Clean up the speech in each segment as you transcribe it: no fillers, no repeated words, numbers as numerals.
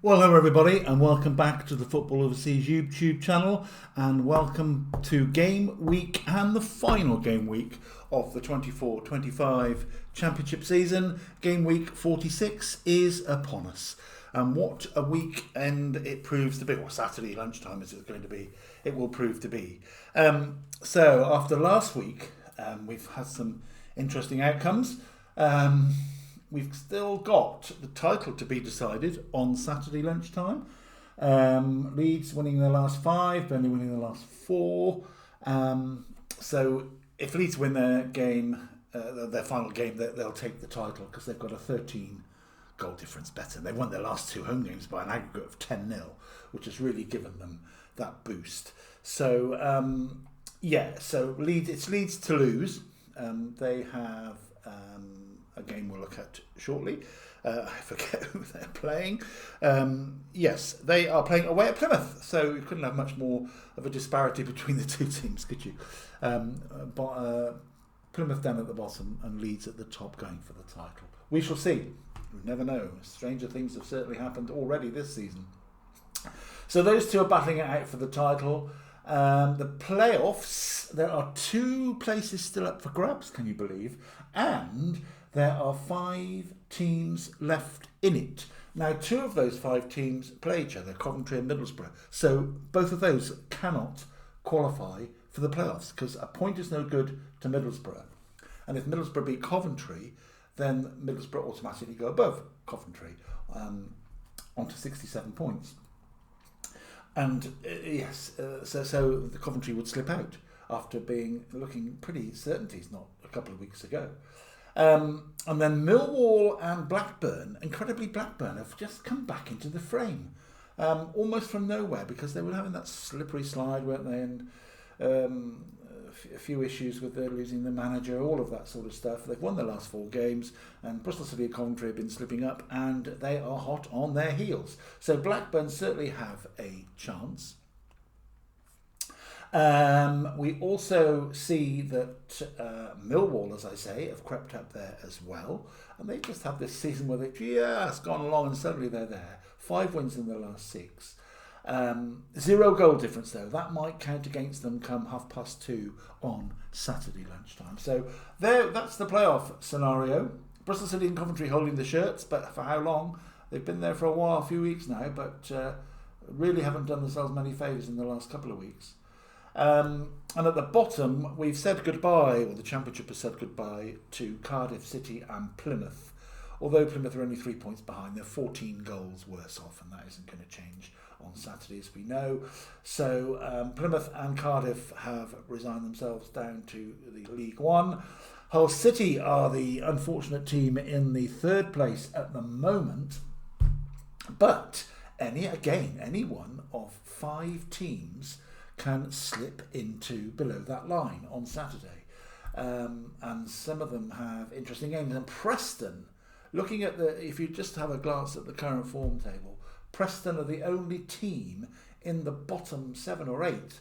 Well, hello everybody and welcome back to the Football Overseas YouTube channel, and welcome to game week and the final game week of the 24-25 Championship season. Game week 46 is upon us, and what a weekend it proves to be, or Saturday lunchtime is it going to be, it will prove to be. So after last week we've had some interesting outcomes. We've still got the title to be decided on Saturday lunchtime. Leeds winning their last 5, Burnley winning their last 4. So if Leeds win their game, their final game, they'll take the title because they've got a 13 goal difference better. They've won their last 2 home games by an aggregate of 10-0, which has really given them that boost. So so it's Leeds to lose. They have a game we'll look at shortly. I forget who they're playing. Yes, they are playing away at Plymouth, so you couldn't have much more of a disparity between the two teams, could you? Plymouth down at the bottom and Leeds at the top going for the title. We shall see. You never know. Stranger things have certainly happened already this season. So those two are battling it out for the title. The playoffs, there are 2 places still up for grabs, can you believe? And there are 5 teams left in it. Now, 2 of those 5 teams play each other, Coventry and Middlesbrough. So both of those cannot qualify for the playoffs because a point is no good to Middlesbrough. And if Middlesbrough beat Coventry, then Middlesbrough automatically go above Coventry onto 67 points. And so the Coventry would slip out after looking pretty certainties not a couple of weeks ago. And then Millwall and Blackburn, incredibly Blackburn, have just come back into the frame, almost from nowhere, because they were having that slippery slide, weren't they? And a few issues with losing the manager, all of that sort of stuff. They've won their last 4 games, and Bristol City and Coventry have been slipping up, and they are hot on their heels. So Blackburn certainly have a chance. We also see that Millwall, as I say, have crept up there as well, and they just have this season where they've just gone along and suddenly they're there. 5 wins in their last 6. 0 goal difference though, that might count against them come 2:30 on Saturday lunchtime. So that's the playoff scenario. Bristol City and Coventry holding the shirts, but for how long? They've been there for a while, a few weeks now, but really haven't done themselves many favours in the last couple of weeks. And at the bottom, we've said goodbye, or the Championship has said goodbye to Cardiff City and Plymouth. Although Plymouth are only 3 points behind, they're 14 goals worse off, and that isn't going to change on Saturday, as we know. So Plymouth and Cardiff have resigned themselves down to the League One. Hull City are the unfortunate team in the 3rd place at the moment, but any one of 5 teams can slip into below that line on Saturday, and some of them have interesting games. And Preston, looking at if you just have a glance at the current form table, Preston are the only team in the bottom 7 or 8,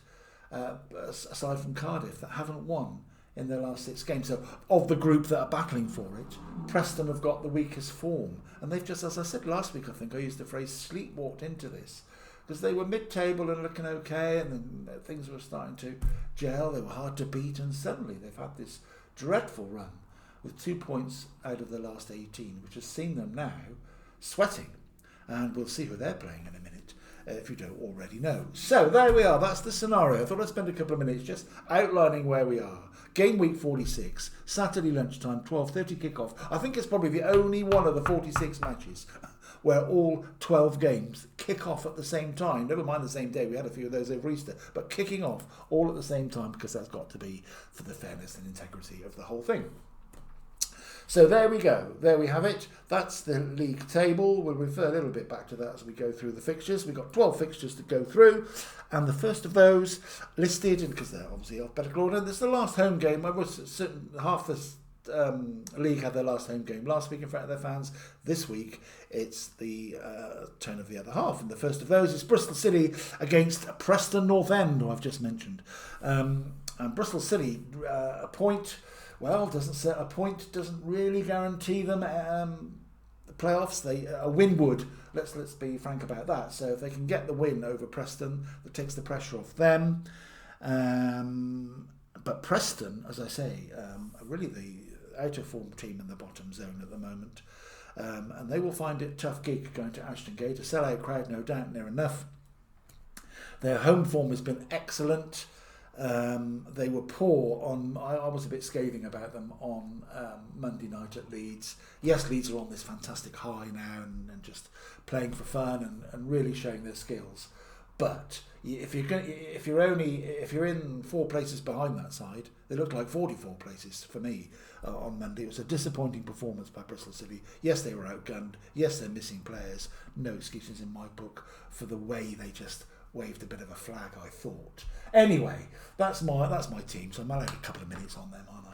aside from Cardiff, that haven't won in their last 6 games. So of the group that are battling for it, Preston have got the weakest form, and they've just, as I said last week, I think I used the phrase, sleepwalked into this, because they were mid-table and looking okay, and then things were starting to gel. They were hard to beat, and suddenly they've had this dreadful run with 2 points out of the last 18, which has seen them now sweating. And we'll see who they're playing in a minute, if you don't already know. So there we are. That's the scenario. I thought I'd spend a couple of minutes just outlining where we are. Game week 46, Saturday lunchtime, 12:30 kickoff. I think it's probably the only one of the 46 matches where all 12 games kick off at the same time. Never mind the same day. We had a few of those over Easter. But kicking off all at the same time, because that's got to be for the fairness and integrity of the whole thing. So there we go. There we have it. That's the league table. We'll refer a little bit back to that as we go through the fixtures. We've got 12 fixtures to go through. And the first of those listed, and because they're obviously alphabetical order, this is the last home game. I was certain half the league had their last home game last week in front of their fans. This week, it's the turn of the other half. And the first of those is Bristol City against Preston North End, who I've just mentioned. And Bristol City, a point... Well, a point doesn't really guarantee them the playoffs. A win would, Let's be frank about that. So if they can get the win over Preston, that takes the pressure off them. But Preston, as I say, are really the out-of-form team in the bottom zone at the moment. And they will find it a tough gig going to Ashton Gate. A sellout crowd, no doubt, near enough. Their home form has been excellent. They were poor on. I was a bit scathing about them on Monday night at Leeds. Yes, Leeds are on this fantastic high now and just playing for fun and really showing their skills. But if you're in 4 places behind that side, they look like 44 places for me on Monday. It was a disappointing performance by Bristol City. Yes, they were outgunned. Yes, they're missing players. No excuses in my book for the way they just waved a bit of a flag, I thought. Anyway, that's my team, so I'm allowed a couple of minutes on them, aren't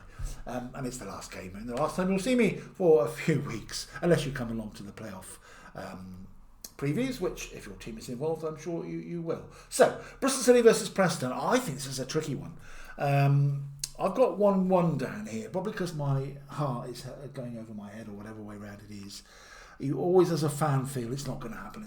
I? And it's the last game, and the last time you'll see me for a few weeks, unless you come along to the playoff previews, which, if your team is involved, I'm sure you will. So, Bristol City versus Preston. I think this is a tricky one. I've got 1-1 down here, probably because my heart is going over my head or whatever way round it is. You always, as a fan, feel it's not going to happen.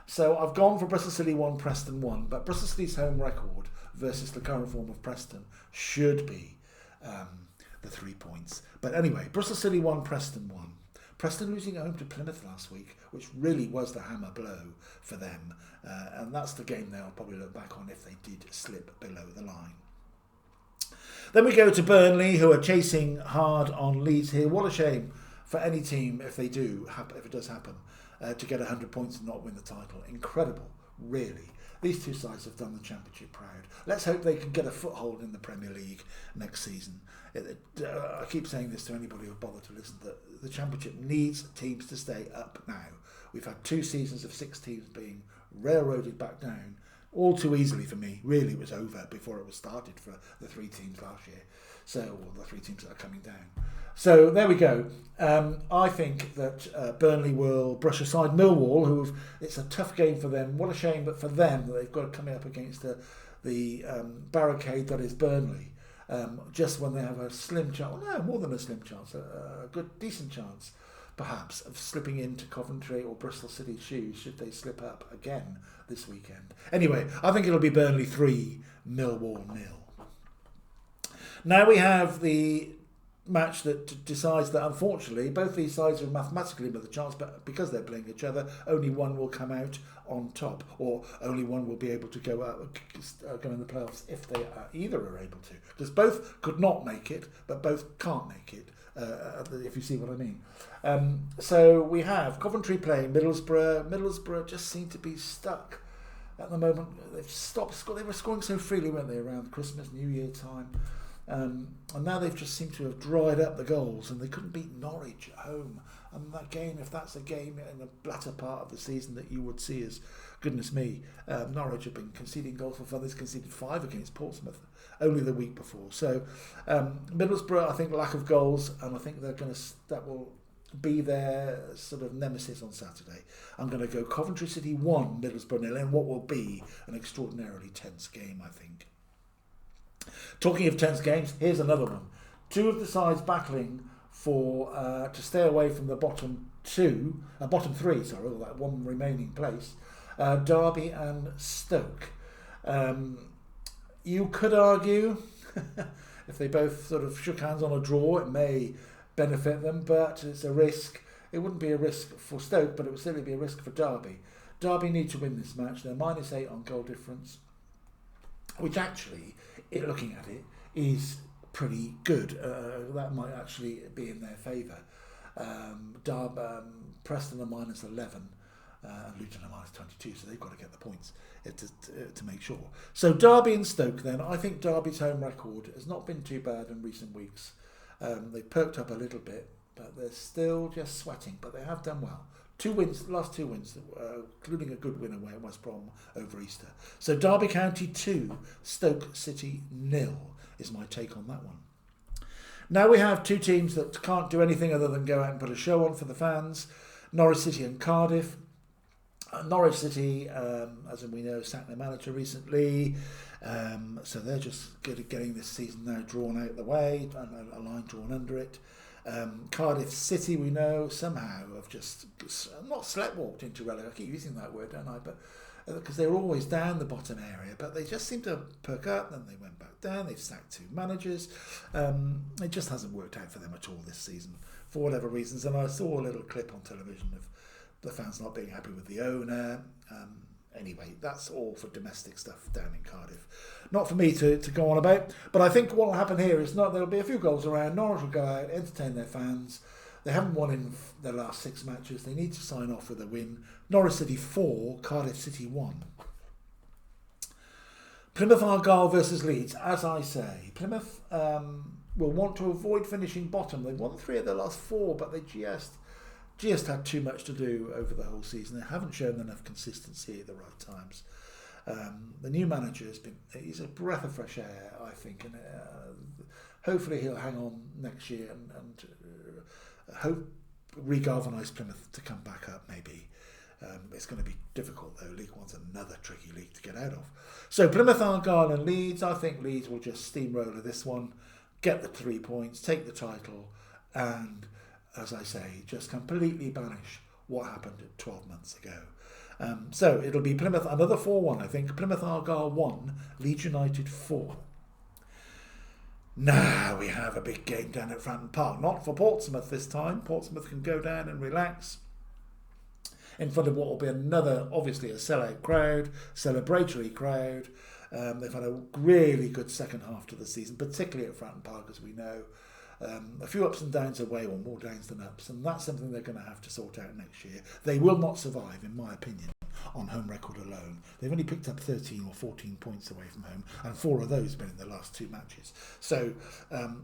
So I've gone for Bristol City 1, Preston 1, but Bristol City's home record versus the current form of Preston should be the 3 points. But anyway, Bristol City 1, Preston 1. Preston losing at home to Plymouth last week, which really was the hammer blow for them. And that's the game they'll probably look back on if they did slip below the line. Then we go to Burnley, who are chasing hard on Leeds here. What a shame for any team if it does happen. To get 100 points and not win the title. Incredible, really. These two sides have done the Championship proud. Let's hope they can get a foothold in the Premier League next season. I keep saying this to anybody who bother to listen, that the Championship needs teams to stay up now. We've had 2 seasons of 6 teams being railroaded back down, all too easily for me. Really, it was over before it was started for the 3 teams last year. So, or the 3 teams that are coming down. So there we go. I think that Burnley will brush aside Millwall, it's a tough game for them. What a shame, but for them, that they've got to come up against the barricade that is Burnley. Just when they have a slim chance, well, no, more than a slim chance, a good, decent chance, perhaps, of slipping into Coventry or Bristol City's shoes should they slip up again this weekend. Anyway, I think it'll be Burnley 3, Millwall 0. Now we have the match that decides that, unfortunately, both these sides are mathematically with a chance, but because they're playing each other, only one will come out on top, or only one will be able to go in the playoffs if they either are able to. Because both could not make it, but both can't make it, if you see what I mean. So we have Coventry playing Middlesbrough. Middlesbrough just seem to be stuck at the moment. They've stopped scoring. They were scoring so freely, weren't they, around Christmas, New Year time. And now they've just seemed to have dried up the goals, and they couldn't beat Norwich at home. And that game, if that's a game in the latter part of the season that you would see as, goodness me, Norwich have been conceding goals for fun. They've conceded 5 against Portsmouth only the week before. So Middlesbrough, I think, lack of goals, and I think that will be their sort of nemesis on Saturday. I'm going to go Coventry City 1, Middlesbrough 0, in what will be an extraordinarily tense game, I think. Talking of tense games, here's another one. 2 of the sides battling for to stay away from the bottom 3, or that one remaining place. Derby and Stoke. You could argue, if they both sort of shook hands on a draw, it may benefit them, but it's a risk. It wouldn't be a risk for Stoke, but it would certainly be a risk for Derby. Derby need to win this match. They're -8 on goal difference, which actually, looking at it, is pretty good. That might actually be in their favour. Preston are -11, and Luton are -22, so they've got to get the points to make sure. So Derby and Stoke then. I think Derby's home record has not been too bad in recent weeks. They've perked up a little bit, but they're still just sweating, but they have done well. 2 wins, last 2 wins, including a good win away at West Brom over Easter. So Derby County 2, Stoke City 0 is my take on that one. Now we have 2 teams that can't do anything other than go out and put a show on for the fans. Norwich City and Cardiff. Norwich City, as we know, sacked their manager recently. So they're just getting this season now drawn out the way, and a line drawn under it. Cardiff City, we know, somehow have just not sleptwalked into relegation. I keep using that word, don't I? But because they were always down the bottom area, but they just seem to perk up, then they went back down. They've sacked 2 managers. It just hasn't worked out for them at all this season, for whatever reasons. And I saw a little clip on television of the fans not being happy with the owner. Anyway, that's all for domestic stuff down in Cardiff. Not for me to go on about, but I think what will happen here is there'll be a few goals around. Norwich will go out, entertain their fans. They haven't won in their last 6 matches. They need to sign off with a win. Norwich City 4, Cardiff City 1. Plymouth Argyle versus Leeds. As I say, Plymouth will want to avoid finishing bottom. They've won 3 of their last 4, but they just had too much to do over the whole season. They haven't shown enough consistency at the right times. The new manager he's a breath of fresh air, I think, and hopefully he'll hang on next year and hope regalvanise Plymouth to come back up maybe. It's going to be difficult though. League One's another tricky league to get out of. So Plymouth, Argyle and Leeds, I think Leeds will just steamroller this one, get the 3 points, take the title, and as I say, just completely banish what happened 12 months ago. So it'll be Plymouth, another 4-1, I think. Plymouth Argyle 1, Leeds United 4. Now we have a big game down at Fratton Park. Not for Portsmouth this time. Portsmouth can go down and relax in front of what will be another, obviously, a sellout crowd, celebratory crowd. They've had a really good second half to the season, particularly at Fratton Park, as we know. A few ups and downs away, or more downs than ups, and that's something they're going to have to sort out next year. They will not survive, in my opinion, on home record alone. They've only picked up 13 or 14 points away from home, and 4 of those have been in the last 2 matches. So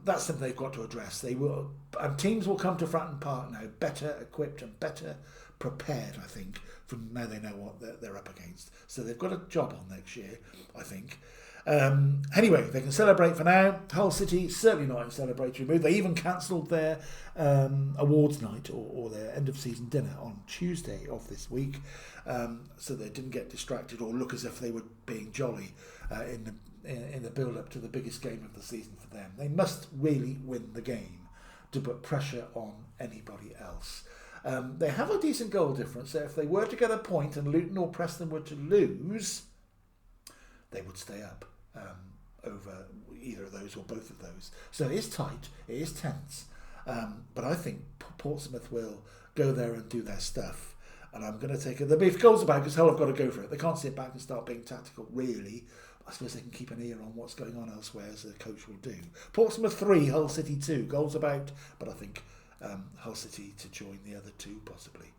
that's something they've got to address. They will, and teams will come to Fratton Park now better equipped and better prepared, I think, from now they know what they're up against. So they've got a job on next year, I think. Anyway, they can celebrate for now. Hull City, certainly not in celebratory mood. They even cancelled their awards night or their end of season dinner on Tuesday of this week, so they didn't get distracted or look as if they were being jolly in the build up to the biggest game of the season for them. They must really win the game to put pressure on anybody else. They have a decent goal difference, so if they were to get a point and Luton or Preston were to lose, they would stay up over either of those or both of those. So it is tight, it is tense, but I think Portsmouth will go there and do their stuff, and I'm going to take it. There'll be goals about because Hull have got to go for it. They can't sit back and start being tactical, really. I suppose they can keep an ear on what's going on elsewhere, as the coach will do. Portsmouth 3, Hull City 2. Goals about, but I think Hull City to join the other 2 possibly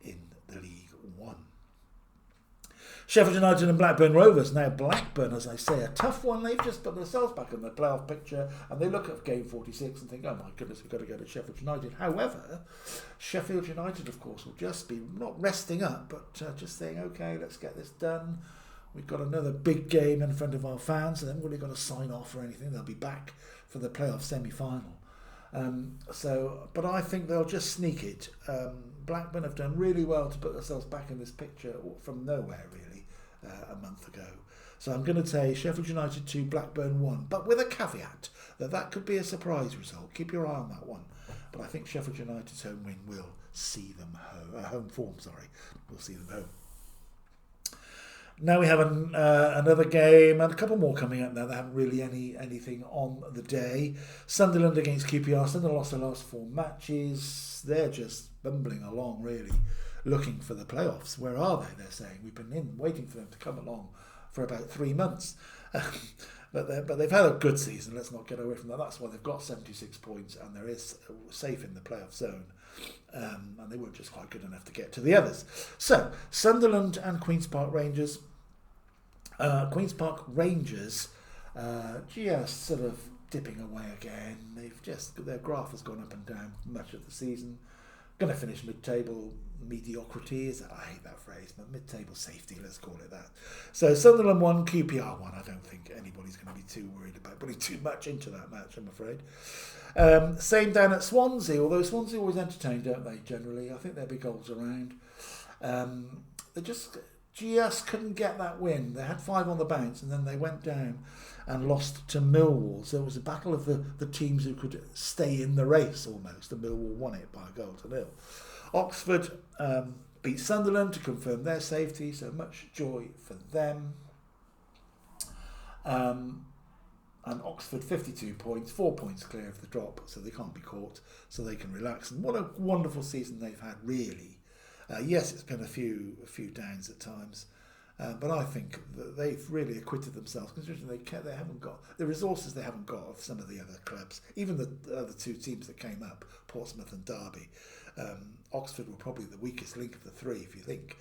in the League One. Sheffield United and Blackburn Rovers. Now Blackburn, as I say, a tough one. They've just put themselves back in the playoff picture and they look at GW46 and think, oh my goodness, we've got to go to Sheffield United. However, Sheffield United, of course, will just be not resting up, but just saying, okay, let's get this done. We've got another big game in front of our fans, and they haven't really got to sign off or anything. They'll be back for the playoff semi-final. But I think they'll just sneak it. Blackburn have done really well to put themselves back in this picture from nowhere, really, a month ago. So I'm going to say Sheffield United 2, Blackburn 1, but with a caveat that could be a surprise result. Keep your eye on that one. But I think Sheffield United's home win will see them home form. Will see them home. Now we have another game and a couple more coming up now that haven't really anything on the day. Sunderland against QPR. Sunderland lost their last 4 matches. They're just bumbling along, really, looking for the playoffs. Where are they? They're saying we've been waiting for them to come along for about 3 months. But they've had a good season. Let's not get away from that. That's why they've got 76 points and they're safe in the playoff zone. And they weren't just quite good enough to get to the others. So, Sunderland and Queen's Park Rangers. Queen's Park Rangers just sort of dipping away again. Their graph has gone up and down much of the season. Going to finish mid-table mediocrity. I hate that phrase, but mid-table safety, let's call it that. So Sunderland 1, QPR 1. I don't think anybody's going to be too worried about putting too much into that match, I'm afraid. Same down at Swansea, although Swansea always entertain, don't they, generally? I think there'll be goals around. just couldn't get that win. They had 5 on the bounce, and then they went down and lost to Millwall. So it was a battle of the teams who could stay in the race almost, and Millwall won it by a goal to nil. Oxford beat Sunderland to confirm their safety, so much joy for them. And Oxford 52 points, 4 points clear of the drop, so they can't be caught, so they can relax. And what a wonderful season they've had, really. Yes, it's been a few downs at times, but I think that they've really acquitted themselves, considering they haven't got the resources they haven't got of some of the other clubs, even the other 2 teams that came up, Portsmouth and Derby. Oxford were probably the weakest link of the 3, if you think,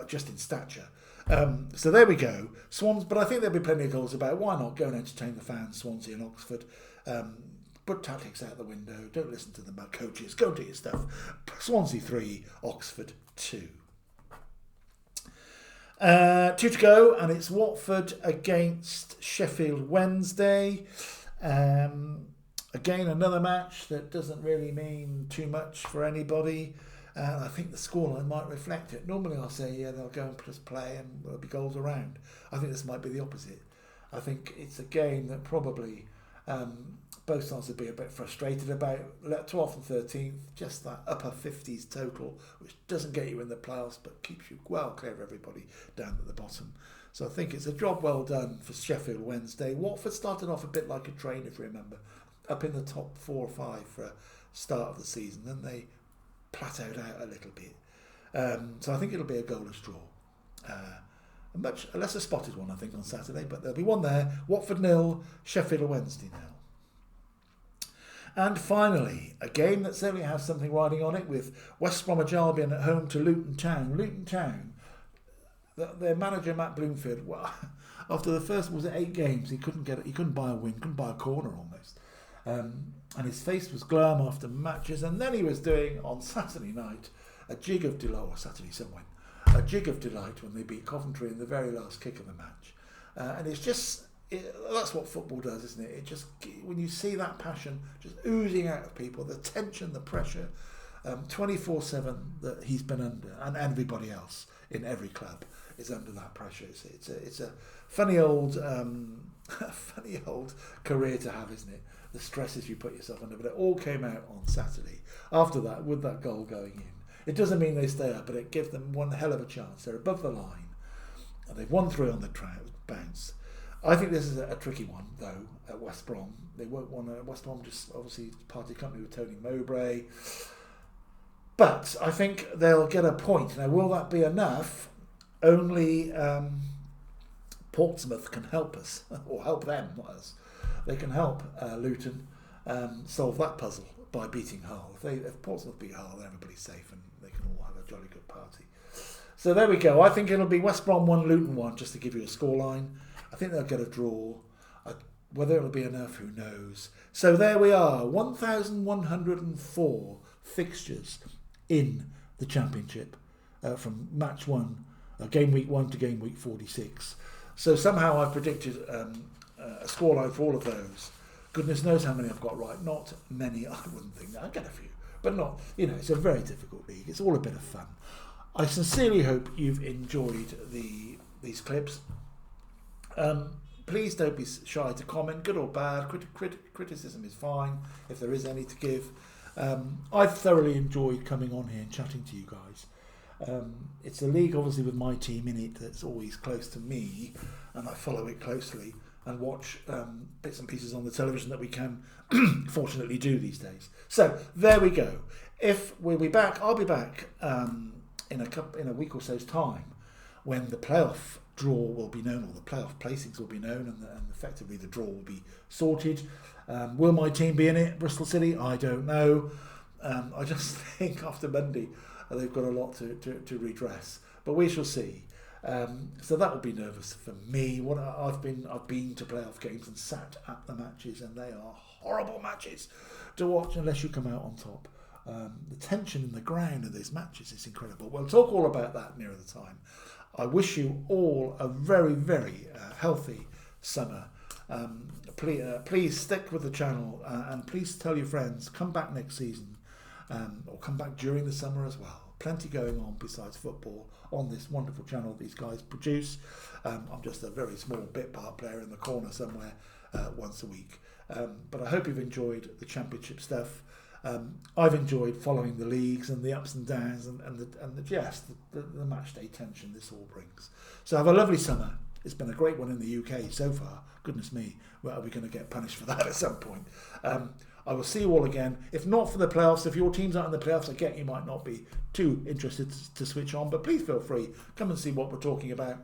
just in stature. So there we go. Swans, but I think there'll be plenty of goals about. Why not go and entertain the fans, Swansea and Oxford? Put tactics out the window. Don't listen to them about coaches. Go do your stuff. Swansea 3, Oxford 2. 2 to go, and it's Watford against Sheffield Wednesday. Again, another match that doesn't really mean too much for anybody. And I think the scoreline might reflect it. Normally I'll say, yeah, they'll go and just play and there'll be goals around. I think this might be the opposite. I think it's a game that probably both sides will be a bit frustrated about. 12th and 13th, just that upper 50s total, which doesn't get you in the playoffs, but keeps you well clear of everybody down at the bottom. So I think it's a job well done for Sheffield Wednesday. Watford started off a bit like a train, if you remember, up in the top 4 or 5 for a start of the season. Then they plateaued out a little bit. So I think it'll be a goalless draw. A lesser spotted one, I think, on Saturday, but there'll be one there. Watford 0, Sheffield Wednesday 0. And finally, a game that certainly has something riding on it, with West Bromwich Albion at home to Luton Town. Luton Town, their manager Matt Bloomfield, well, after the first 8 games, he couldn't buy a win, couldn't buy a corner almost. And his face was glum after matches, and then he was doing on Saturday night a jig of delight, or Saturday somewhere, a jig of delight when they beat Coventry in the very last kick of the match. And it's just, that's what football does, isn't it? It just, when you see that passion just oozing out of people, the tension, the pressure, 24/7 that he's been under, and everybody else in every club is under that pressure. It's a funny old career to have, isn't it? The stresses you put yourself under, but it all came out on Saturday. After that, with that goal going in, it doesn't mean they stay up, but it gives them one hell of a chance. They're above the line, and they've won 3 on the bounce. I think this is a tricky one, though, at West Brom. They won't want to. West Brom just obviously party company with Tony Mowbray, but I think they'll get a point. Now, will that be enough? Only Portsmouth can help us, or help them, not us. They can help Luton solve that puzzle by beating Hull. If Portsmouth beat Hull, then everybody's safe and they can all have a jolly good party. So there we go. I think it'll be West Brom 1, Luton 1, just to give you a scoreline. I think they'll get a draw. Whether it'll be enough, who knows. So there we are, 1,104 fixtures in the Championship from match 1, game week 1 to game week 46. So somehow I've predicted a scoreline for all of those. Goodness knows how many I've got right. Not many, I wouldn't think. I get a few, but not, it's a very difficult league. It's all a bit of fun. I sincerely hope you've enjoyed these clips. Please don't be shy to comment, good or bad. Criticism is fine, if there is any to give. I've thoroughly enjoyed coming on here and chatting to you guys. It's a league, obviously, with my team in it that's always close to me, and I follow it closely and watch bits and pieces on the television that we can fortunately do these days. So there we go. If we'll be back, I'll be back in a week or so's time, when the playoff draw will be known, or the playoff placings will be known, and effectively the draw will be sorted. Will my team be in it, Bristol City? I don't know. I just think after Monday they've got a lot to redress, but we shall see. So that will be nervous for me. I've been to playoff games and sat at the matches, and they are horrible matches to watch unless you come out on top. The tension in the ground of these matches is incredible. We'll talk all about that nearer the time. I wish you all a very, very healthy summer. Please stick with the channel, and please tell your friends, come back next season, or come back during the summer as well. plenty going on besides football on this wonderful channel these guys produce. I'm just a very small bit part player in the corner somewhere once a week. But I hope you've enjoyed the Championship stuff. I've enjoyed following the leagues and the ups and downs and the match day tension this all brings. So have a lovely summer. It's been a great one in the UK so far. Goodness me, well, are we going to get punished for that at some point? I will see you all again. If not for the playoffs, if your team's out in the playoffs, I get you might not be too interested to switch on, but please feel free. Come and see what we're talking about.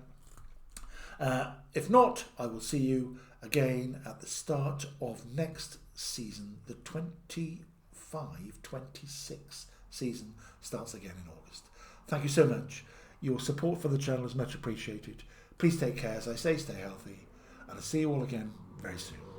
If not, I will see you again at the start of next season. The 25-26 season starts again in August. Thank you so much. Your support for the channel is much appreciated. Please take care. As I say, stay healthy. And I'll see you all again very soon.